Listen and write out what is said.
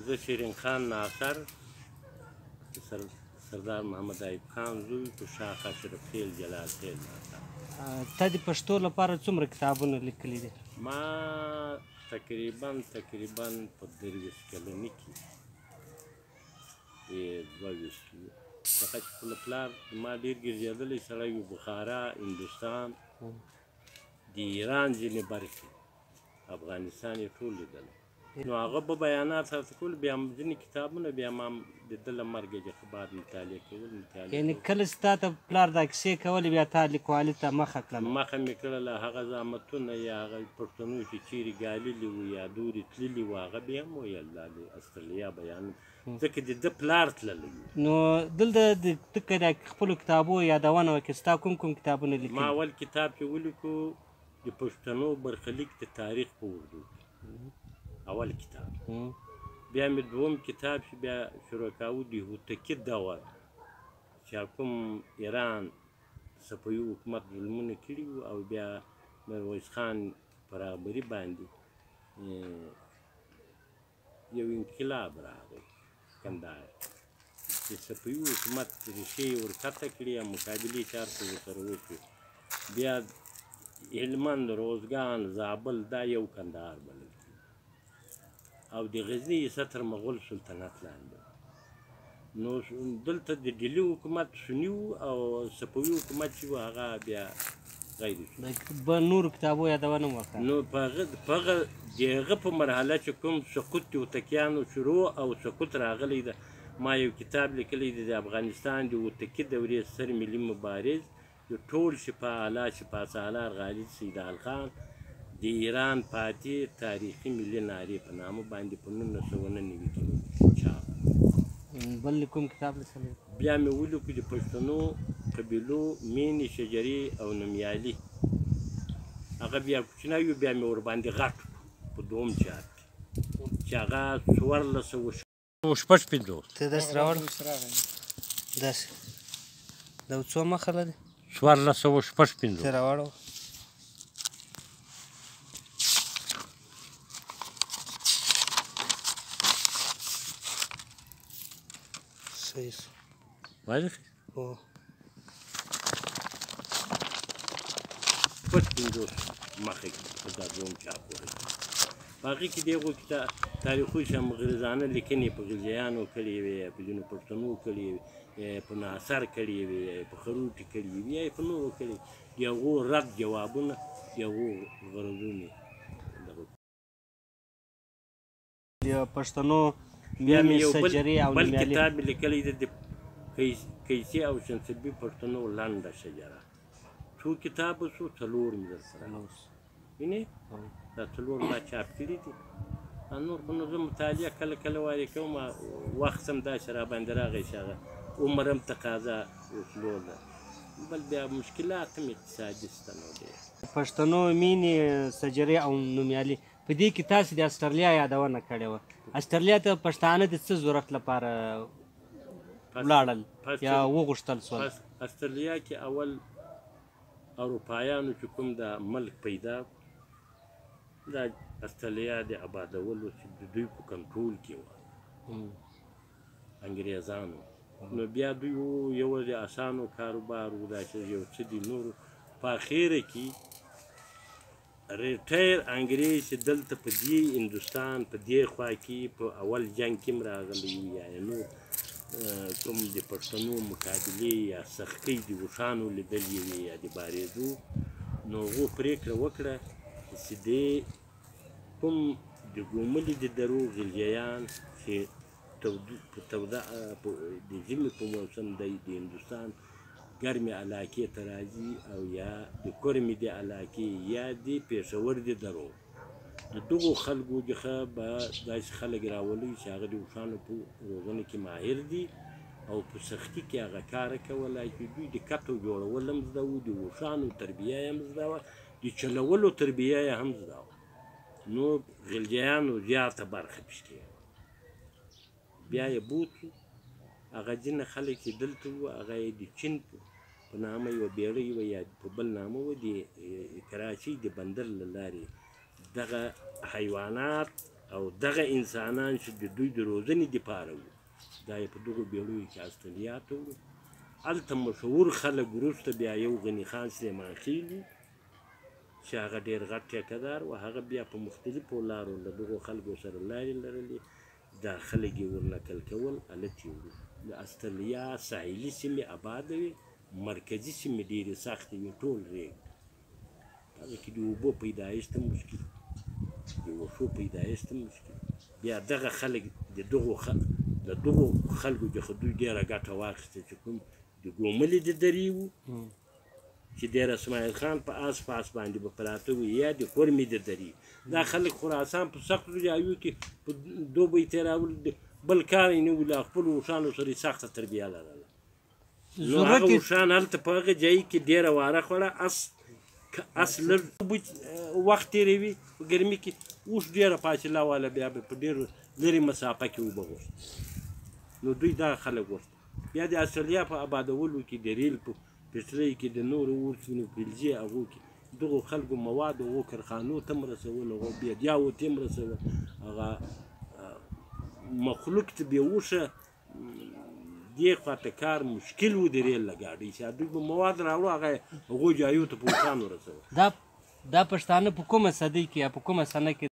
زه شیرین خان ناصر سردار محمد ایوب خان زوی په شاخ اشرف خیل جلال خیل ناصر. تا د پښتو لپاره څومره کتابونه لیکلي دي؟ ما تقریبا په 23 کلنۍ کې 22 څخه چې خپل پلار ما ډېر ګرځېدلی سړی و، بخارا، هندوستان، د ایران ځینې برخې، افغانستان یې ټول لیدلی. نو هغه به بیانات راته کول، بیا ځینې کتابونه بیا ما د ده له مرګه څخه بعد مطالعه کول. یعنې کله چې تا ته پلار دا کیسې کولې بیا تا لیکوالي ته مخه کړله؟ مخه مې کړله. هغه زحمتونه یا هغه پښتنو چې چیرې ګاللي وو یا دورې تللي وو هغه بیا هم ویل دا د استرالیا بیان، ځکه د ده پلار تللی وو. نو دلته ته که د خپلو کتابو یادونه وکړې، ستا کوم کتابونه لیکلي؟ ما اول کتاب چې ولیکو د پښتنو برخلیک د تاریخ په اردو کې، اول کتاب. بیا مې دوم کتاب چې بیا شروع کاوه د هوتکي دور چې کوم ایران صفوي حکومت ظلمونه کړي وو او بیا میرویس خان په رهبري باندې یو انقلاب راغی کندهار چې صفوي حکومت ریښې یې ورکښته کړي او مقابلې چارې ورسره وکړي. بیا هلمند، روزګان، زابل دا یو کندهار بلل کېږي او د غزني حصه تر مغول سلطنت لاندې. نو دلته د ډیلي حکومت سني وو او صفوي حکومت چې وو هغه بیا غیر سني. به نورو کتابو یادونه مو وکړه؟ نو په هغه په مرحله چې کوم سقوط د هوتکیانو شروع او سقوط راغلی ده، ما یو کتاب لیکلی دی د افغانستان د هوتکي دورې سر ملي مبارز د ټول شفا اعلی شفا سالار غالب سیدال خان د ایران فاتح تاریخي ملي نارې په نامه باندې په 1999 کې چاپ. بل کوم کتاب لیکلی؟ بیا مې ولیکو د پښتنو قبیلو مینې، شجرې او نومیالي، هغه بیا کوچنی و، بیا مې ورباندې غټ په دوم چاپ کې چې هغه 1456. ته داسې راوړه داسې دا څو مخه لري؟ 1456. ته راوړه. صحیح واضح؟ هو 55 مخه کې په دا دوم چاپ وکړي. په هغې کې د هغو تاریخي شمغرزانه لیکنې په غلجیانو کړې وې، په ځینو پښتنو کړې وې، په ناصر کړې وې، په خروټي کړې وې، یا یې په نورو کړې، د هغو رد جوابونه، د هغو غرضونه. د پښتنو مینې، شجرې او بل نومیالي. کتاب مې لیکلی دی د کیسې او شنسبي پښتنو لنډه شجره. څو کتابه شو؟ 4 مې درسره وینې، دا 4 ما چاپ کړي دي. نور خو نو زه مطالعه کله کله وارې کوم، وخت هم داسې راباندې راغی چې هغه عمر هم تقاضا وتلو ده، بل بیا مشکلات هم اقتصادي شته. نو دی پښتنو مینې، شجرې او نومیالي، په دې کې تاسې د استرالیا یادونه کړې وه. استرالیا ته پښتانه د څه ضرورت لپاره ولاړل یا وغوښتل شول؟ استرالیا کې اول اروپایانو چې کوم د ملک پیدا دا استرالیا د آبادولو چې د دوی په کنټرول کې وه انګریزانو. نو بیا دوی یو د اسانو کاروبار و، دا چې یو څه دي نور. په اخیره کې ریټایر انګریز چې دلته په دې هندوستان په دې خوا کې په اول جنګ کې هم راغلی وي، یا نور کوم د پښتنو مقابلې یا سختۍ د اوښانو لیدلې وي یا د بارېدو، نو هغو پرېکړه وکړه چې دې کوم د ګوملې د درو غلجیان چې د ژمي په موسم دی د هندوستان ګرمې علاقې ته راځي او یا د کورمې د علاقې یا د پېښور د درو، د دغو خلکو څخه به داسې خلک راولي چې هغه د اوښانو په روزنه کې ماهر دي او په سختي کې هغه کار کولی چې دوی د کټو جوړول هم زده وو، د اوښانو تربیه یې هم زده وه، د چلولو تربیه یې هم زده وه. نو غلجیانو زیاته برخه پکې بیا یې بوتلو. هغه ځینې خلک چې دلته وو هغه یې د چین په نامه یوه بیړۍ وه یا په بل نامه وه، د کراچۍ د بندر له لارې دغه حیوانات او دغه انسانان چې د دوی د روزنې دپاره وو دا یې په دغو بېړیو کې استرالیا ته وړو. هلته مشهور خلک وروسته بیا یو غني خان سلیمان خېل و چې هغه ډېر غټ ټیکهدار و، هغه بیا په مختلفو لارو له دغو خلکو سره لارې لرلې، دا خلک یې ورنقل کول، هلته یې وړو. د استرالیا ساحلي سیمې آباده وې، مرکزي سیمې ډېرې سختې وې، ټول ریګ. هغه کې د اوبو پیدایښت هم مشکل، د وښو پیدایښت هم مشکل. بیا دغه خلک د دغو خلکو څخه دوی ډېره ګټه واخیسته چې کوم د ګوملې د درې وو چې ډېر اسماعیل خان په آس باندې به پراته وي، یا د کورمې د درې. دا خلک خراسان په سختو جایو کې په دوبی تېرول، بل کار یې نه و، له خپلو اوښانو سره یې سخته تربیه لرله. نو هغه اوښان هلته په هغه ځای کې ډېره واره خوړه. اس لږ وخت تېروي په ګرمي کې، اوښ ډېره فاصله واله بیا به په ډېر لرې مسافه کې اوبه غوښتل. نو دوی دغه خلک غوښتل. بیا د استرالیا په آبادولو کې د ریل په پټلۍ کې د نورو اورسونو فلزي هغو کې دغو خلکو مواد هغو کارخانو ته هم رسول، هغو بیدیاوو ته هم رسول. هغه مخلوق ته بې اوښه دې خواته کار مشکل و د ریل له ګاډۍ، چې دوی به مواد راوړو هغه هغو جایو ته په اوښانو رسول. دا پښتانه په کومه صدۍ کې یا په کومه سنه کې